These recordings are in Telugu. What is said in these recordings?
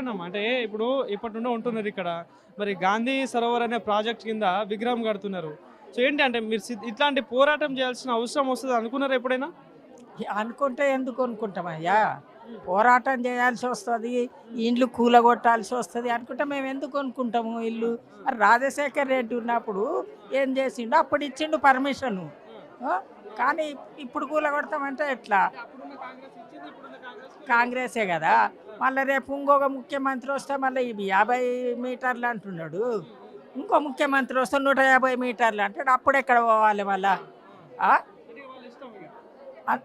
చెప్పండి అంటే ఇప్పుడు ఇప్పటి నుండి ఉంటున్నారు ఇక్కడ మరి గాంధీ సరోవర్ అనే ప్రాజెక్ట్ కింద విగ్రహం కడుతున్నారు. సో ఏంటి అంటే మీరు ఇట్లాంటి పోరాటం చేయాల్సిన అవసరం వస్తుంది అనుకున్నారు ఎప్పుడైనా? అనుకుంటే ఎందుకు అనుకుంటామయ్యా? పోరాటం చేయాల్సి వస్తుంది, ఇండ్లు కూలగొట్టాల్సి వస్తుంది అనుకుంటే మేము ఎందుకు అనుకుంటాము ఇల్లు? మరి రాజశేఖర్ రెడ్డి ఉన్నప్పుడు ఏం చేసిండు? అప్పుడు ఇచ్చిండు పర్మిషను. కానీ ఇప్పుడు కూలగొడతామంటే ఎట్లా? కాంగ్రెసే కదా. మళ్ళీ రేపు ఇంకొక ముఖ్యమంత్రి వస్తే మళ్ళీ ఇవి 50 మీటర్లు అంటున్నాడు, ఇంకో ముఖ్యమంత్రి వస్తే 150 మీటర్లు అంటాడు. అప్పుడు ఎక్కడ పోవాలి మళ్ళా?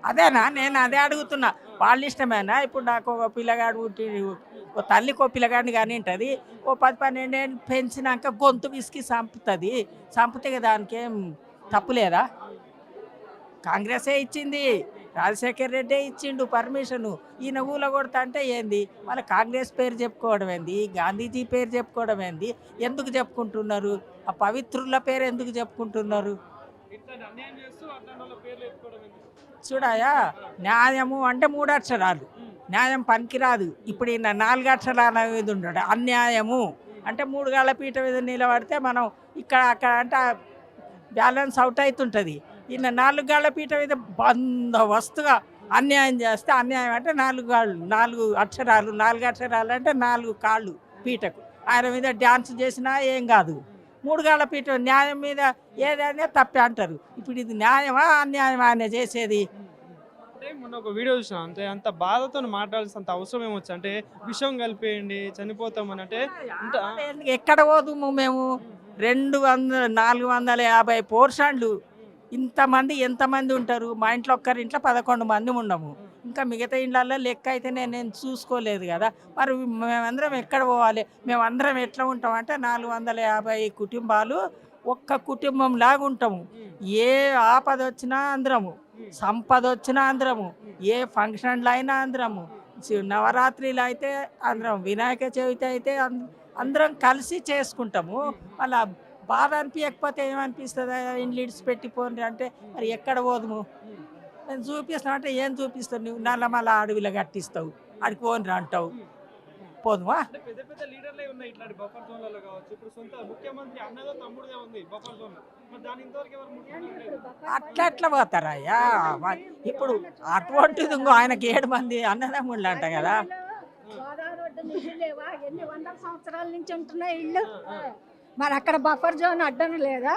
అదేనా? నేను అదే అడుగుతున్నా. వాళ్ళ ఇష్టమేనా? ఇప్పుడు నాకు ఒక పిల్లగాడు పుట్టి, ఓ తల్లికి ఓ పిల్లగాడిని కానీ ఉంటుంది, ఓ 10-12 ఏళ్ళు పెంచినాక గొంతు విసికి చంపుతుంది. చంపితే దానికి ఏం తప్పులేదా? కాంగ్రెసే ఇచ్చింది, రాజశేఖర్ రెడ్డే ఇచ్చిండు పర్మిషను. ఈయన ఊళ్ళో కొడతా అంటే ఏంది? మళ్ళీ కాంగ్రెస్ పేరు చెప్పుకోవడం ఏంది? గాంధీజీ పేరు చెప్పుకోవడం ఏంది? ఎందుకు చెప్పుకుంటున్నారు? ఆ పవిత్రుల పేరు ఎందుకు చెప్పుకుంటున్నారు? చూడాయా, న్యాయము అంటే 3 అక్షరాలు, న్యాయం పనికిరాదు. ఇప్పుడు ఈయన 4 అక్షరాల మీద ఉన్నాడు. అన్యాయము అంటే 3 గాళ్ళ పీట మీద నిలబడితే మనం ఇక్కడ అక్కడ అంటే బ్యాలెన్స్ అవుట్ అవుతుంటుంది. ఈయన 4 గాళ్ళ పీట మీద బందోబస్తుగా అన్యాయం చేస్తే, అన్యాయం అంటే 4 అక్షరాలు, 4 అక్షరాలు అంటే 4 కాళ్ళు పీటకు. ఆయన మీద డ్యాన్స్ చేసినా ఏం కాదు. 3 గాళ్ళ పీట న్యాయం మీద ఏదైనా తప్పే అంటారు. ఇప్పుడు ఇది న్యాయమా అన్యాయమా ఆయన చేసేది? అంటే మొన్న ఒక వీడియో చూసిన, అంటే అంత బాధతో మాట్లాడాల్సినంత అవసరం ఏమొచ్చు అంటే విషయం కలిపేయండి చనిపోతామని అంటే ఎక్కడ పోదుము మేము? 450 పోర్షన్లు, ఇంతమంది ఎంతమంది ఉంటారు? మా ఇంట్లో ఒక్కరింట్లో 11 మంది ఉండము. ఇంకా మిగతా ఇళ్ళల్లో లెక్క అయితే నేను చూసుకోలేదు కదా. మరి మేమందరం ఎక్కడ పోవాలి? మేమందరం ఎట్లా ఉంటాం అంటే 450 కుటుంబాలు ఒక్క కుటుంబం లాగా ఉంటాము. ఏ ఆపద వచ్చినా అందరము, సంపద వచ్చినా అందరము, ఏ ఫంక్షన్లు అయినా అందరము, నవరాత్రిలు అయితే అందరం, వినాయక చవితి అయితే అందరం కలిసి చేసుకుంటాము. అలా బాధ అనిపించకపోతే ఏమనిపిస్తుంది? ఇండ్లు ఇడిచిపెట్టిపోండి అంటే మరి ఎక్కడ పోదుము? నేను చూపిస్తాను అంటే ఏం చూపిస్తావు? నువ్వు నల్లమల్ల అడవిలో కట్టిస్తావు, అడికి పోని అంటావు, పోదుమా? పెద్ద పెద్ద లీడర్లే ఉన్నాయి ఇట్లాంటి బఫర్ జోన్లలో కావచ్చు. ఇప్పుడు సొంత ముఖ్యమంత్రి అన్నదో తమ్ముడుదే ఉంది బఫర్ జోన్. మరి దాని ఇంతవరకు ఎవరు ముఖ్యమంత్రి అట్లా పోతారయ్యా? ఇప్పుడు అటువంటిది ఇంకో ఆయనకి 7 మంది అన్నదమ్ముళ్ళు అంట కదా. ఎన్ని 100 సంవత్సరాల నుంచి ఉంటున్నాయి ఇల్లు. మరి అక్కడ బఫర్ జోన్ అడ్డం లేదా?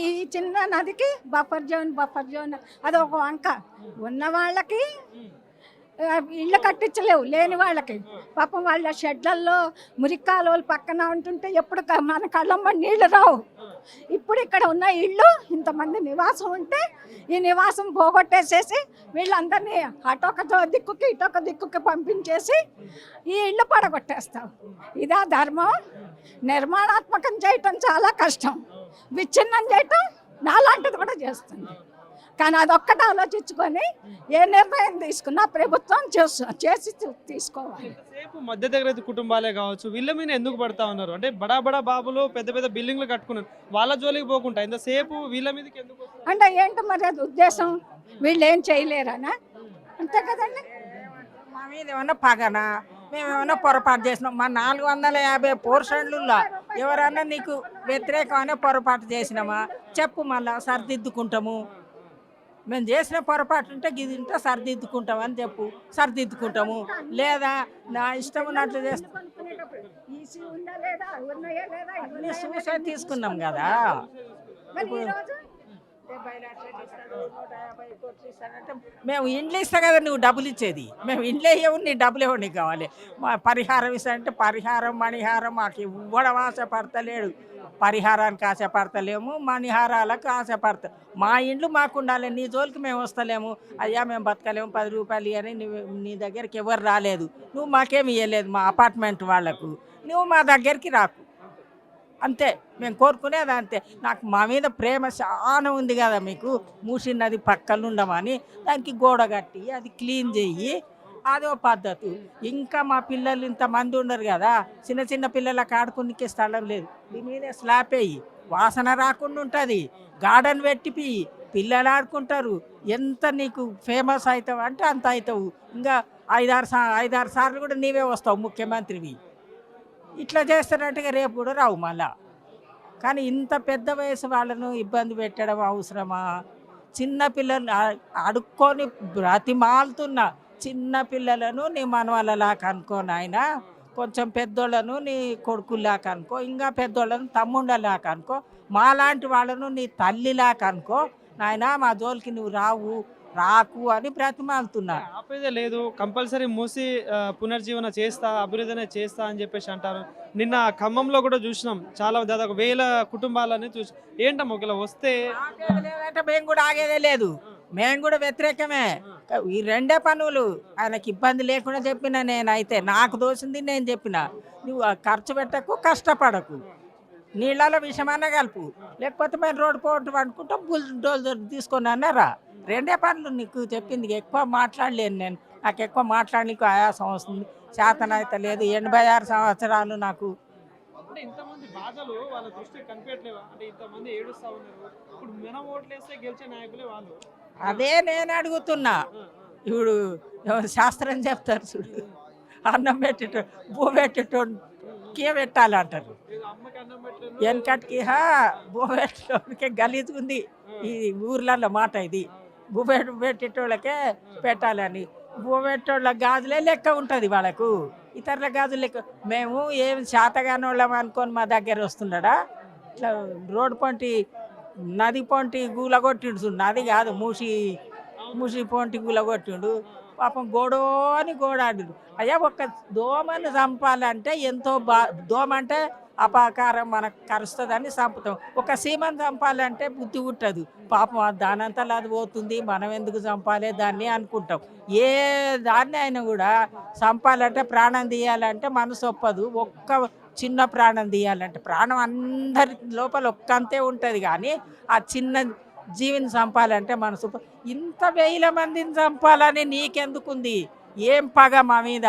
ఈ చిన్న నదికి బఫర్ జోన్ అది ఒక వంక. ఉన్న వాళ్ళకి ఇళ్ళు కట్టించలేవు, లేని వాళ్ళకి పాపం వాళ్ళ షెడ్లల్లో మురిక్కాలు పక్కన ఉంటుంటే ఎప్పుడు మన కళ్ళమ్మ నీళ్లు రావు. ఇప్పుడు ఇక్కడ ఉన్న ఇళ్ళు ఇంతమంది నివాసం ఉంటే ఈ నివాసం పోగొట్టేసేసి వీళ్ళందరినీ అటొక దిక్కుకి ఇటొక దిక్కుకి పంపించేసి ఈ ఇళ్ళు పడగొట్టేస్తాం. ఇదా ధర్మం? నిర్మాణాత్మకం చేయటం చాలా కష్టం, విచ్ఛిన్నం చేయటం నాలాంటిది కూడా చేస్తుంది. కానీ అదొక్కటి ఆలోచించుకొని ఏ నిర్ణయం తీసుకున్నా ప్రభుత్వం చేసి తీసుకోవాలి. మధ్య తరగతి కుటుంబాలే కావచ్చు, వీళ్ళ మీద ఎందుకు పడతా ఉన్నారు అంటే బడా బడా బాబులు పెద్ద పెద్ద బిల్డింగ్లు కట్టుకున్నారు, వాళ్ళ జోలికి పోకుండా ఇంతసేపు వీళ్ళ మీదకి ఎందుకు అంటే ఏంటో మరి అది ఉద్దేశం? వీళ్ళు ఏం చేయలేరనా? అంతే కదండి. మా మీద ఏమన్నా పగనా? మేమేమన్నా పొరపాటు చేసినాం? మా 450 పోర్షన్లలో ఎవరన్నా నీకు వ్యతిరేకమైన పొరపాటు చేసినామా చెప్పు, మళ్ళా సరిదిద్దుకుంటాము. మేము చేసిన పొరపాటు ఉంటే ఇది ఉంటే సరిదిద్దుకుంటాం అని చెప్పు, సరిదిద్దుకుంటాము. లేదా నా ఇష్టం ఉన్నట్లు చేస్తాం. అన్నీ చూసే తీసుకున్నాం కదా. మేము ఇండ్లు ఇస్తా కదా నువ్వు డబ్బులు ఇచ్చేది. మేము ఇండ్లు ఇవ్వవు, నీ డబ్బులు ఇవ్వవు, నీకు కావాలి. మా పరిహారం ఇస్తానంటే పరిహారం మణిహారం మాకు ఇవ్వడం ఆశపడతలేడు. పరిహారానికి ఆశపడతలేము, మణిహారాలకు ఆశపడతా. మా ఇండ్లు మాకు ఉండాలి, నీ జోలికి మేము వస్తలేము. అయ్యా మేము బతకలేము, 10 రూపాయలు అని నీ దగ్గరికి ఎవరు రాలేదు, నువ్వు మాకేమి ఇవ్వలేదు మా అపార్ట్మెంట్ వాళ్లకు, నువ్వు మా దగ్గరికి రాకు. అంతే మేము కోరుకునేది అంతే. నాకు మా మీద ప్రేమ చాలా ఉంది కదా మీకు, మూసి నది పక్కన ఉండమని దానికి గోడ కట్టి అది క్లీన్ చెయ్యి, అదో పద్ధతి. ఇంకా మా పిల్లలు ఇంతమంది ఉండరు కదా, చిన్న చిన్న పిల్లలకు ఆడుకునికే స్థలం లేదు, దీని మీద స్లాబ్ వేయి, వాసన రాకుండా ఉంటుంది, గార్డెన్ పెట్టిపి పిల్లలు ఆడుకుంటారు. ఎంత నీకు ఫేమస్ అవుతావు అంటే అంత అవుతావు. ఇంకా ఐదారు సార్లు కూడా నీవే వస్తావు ముఖ్యమంత్రివి. ఇట్లా చేస్తున్నట్టుగా రేపు కూడా రావు మళ్ళా. కానీ ఇంత పెద్ద వయసు వాళ్ళను ఇబ్బంది పెట్టడం అవసరమా? చిన్నపిల్లలు అడుక్కొని బ్రతిమాలుతున్న చిన్నపిల్లలను నీ మనవాళ్ళలాగా అనుకో నాయన, కొంచెం పెద్దోళ్ళను నీ కొడుకులాగా అనుకో, ఇంకా పెద్దోళ్ళను తమ్ముళ్ళలాగా అనుకో, మాలాంటి వాళ్ళను నీ తల్లిలాగా అనుకో నాయన, మా జోలికి నువ్వు రాకు అని బ్రతిమాలుతున్నా. ఆపేదే లేదు, కంపల్సరీ మూసి పునర్జీవన చేస్తా, అభివృద్ధినే చేస్తా అని చెప్పేసి అంటారు. నిన్న ఖమ్మంలో కూడా చూసినాం, చాలా దాదాపు 1000 కుటుంబాలని చూసి. ఏంటమ్మా ఒకవేళ వస్తే? ఆగేది లేదంటే మేము కూడా ఆగేదే లేదు, మేము కూడా వ్యతిరేకమే. ఈ రెండే పనులు ఆయనకి ఇబ్బంది లేకుండా చెప్పిన నేనైతే, నాకు దోసింది నేను చెప్పిన. నువ్వు ఖర్చు పెట్టకు, కష్టపడకు, నీళ్ళలో విషమన్నా కలుపు, లేకపోతే మేము రోడ్డు పోటు అనుకుంటాం, బుల్డోజర్ తీసుకొని అన్నారా. రెండే పనులు నీకు చెప్పింది. ఎక్కువ మాట్లాడలేను నేను, నాకు ఎక్కువ మాట్లాడడానికి ఆయాసం వస్తుంది, చేతనైతే లేదు. 86 సంవత్సరాలు నాకు. అంటే ఇంతమంది బాధలు వాళ్ళ దృష్టికి కనిపించట్లేవా? అంటే ఇంతమంది ఏడుస్తా ఉన్నారు, ఇప్పుడు మనం ఓట్లేస్తే గెలిచే నాయకులే వాళ్ళు. అదే నేను అడుగుతున్నా. ఇప్పుడు ఎవరు శాస్త్రం చెప్తారు చూడు, అన్నం పెట్టేటో భూ పెట్టేటోకే పెట్టాలంటారు. అమ్మకి అన్నం పెట్టలేదు, వెనకటికి భూ పెట్టేటోళ్ళకే గలీజుకుంది ఈ ఊర్లలో మాట ఇది. భూ పెట్టేటోళ్ళకే పెట్టాలని. భూ పెట్టేటోళ్ళ గాజులే లెక్క ఉంటుంది వాళ్ళకు, ఇతరుల గాజులు లెక్క. మేము ఏం శాతగాని వాళ్ళం అనుకొని మా దగ్గర వస్తున్నాడా? ఇట్లా రోడ్డు పొంటి నది పొంటి గూలగొట్టిండు చూడు, నది కాదు మూసి పొంటి గూలగొట్టిండు. పాపం గోడో అని గోడాడు. అయ్యా ఒక్క దోమను చంపాలంటే ఎంతో దోమ అంటే అపకారం మనకు కరుస్తుందని చంపుతాం. ఒక సీమను చంపాలంటే బుద్ధి పుట్టదు. పాపం దానంతా అది పోతుంది, మనం ఎందుకు చంపాలి దాన్ని అనుకుంటాం. ఏ దాన్ని అయినా కూడా చంపాలంటే, ప్రాణం తీయాలంటే మనసు ఒప్పదు. ఒక్క చిన్న ప్రాణం తీయాలంటే, ప్రాణం అందరి లోపల ఒక్కంతే ఉంటుంది, కానీ ఆ చిన్న జీవిని చంపాలంటే మనసు ఇంత 1000 మందిని చంపాలని నీకెందుకుంది? ఏం పగ మా మీద?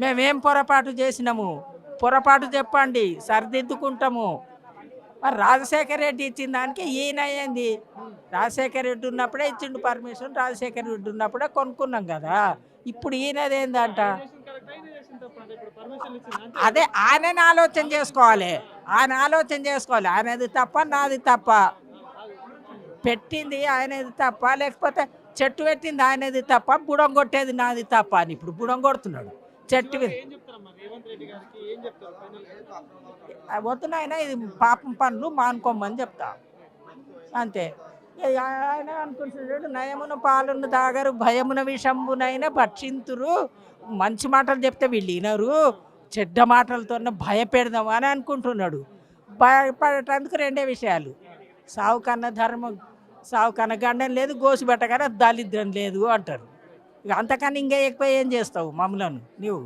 మేమేం పొరపాటు చేసినాము? పొరపాటు చెప్పండి, సరిదిద్దుకుంటాము. మరి రాజశేఖర రెడ్డి ఇచ్చిన దానికి ఈయన అయ్యింది. రాజశేఖర రెడ్డి ఉన్నప్పుడే ఇచ్చిండు పర్మిషన్, రాజశేఖర రెడ్డి ఉన్నప్పుడే కొనుక్కున్నాం కదా. ఇప్పుడు ఈయనదేందంట? అదే ఆయనని ఆలోచన చేసుకోవాలి, ఆయనది తప్ప నాది తప్ప. పెట్టింది ఆయనది తప్ప, లేకపోతే చెట్టు పెట్టింది ఆయనది తప్ప, బుడం కొట్టేది నాది తప్ప అని ఇప్పుడు బుడం కొడుతున్నాడు చెట్టు. వద్దునైనా ఇది పాపం పనులు మానుకోమని చెప్తా అంతే. ఆయన అనుకుంటున్నాడు, నయమున పాలను తాగరు, భయమున విషంబునైనా భక్షింతురు. మంచి మాటలు చెప్తే వీళ్ళు వినరు, చెడ్డ మాటలతో భయపెడదాం అని అనుకుంటున్నాడు. భయపడటానికి రెండే విషయాలు: సావు కన్నా గండం లేదు, గోసిబట్ట కన్నా దళిద్రం లేదు అంటారు. ఇక అంతకన్నా ఇంకా ఎక్కువ ఏం చేస్తావు మమ్మలను నువ్వు?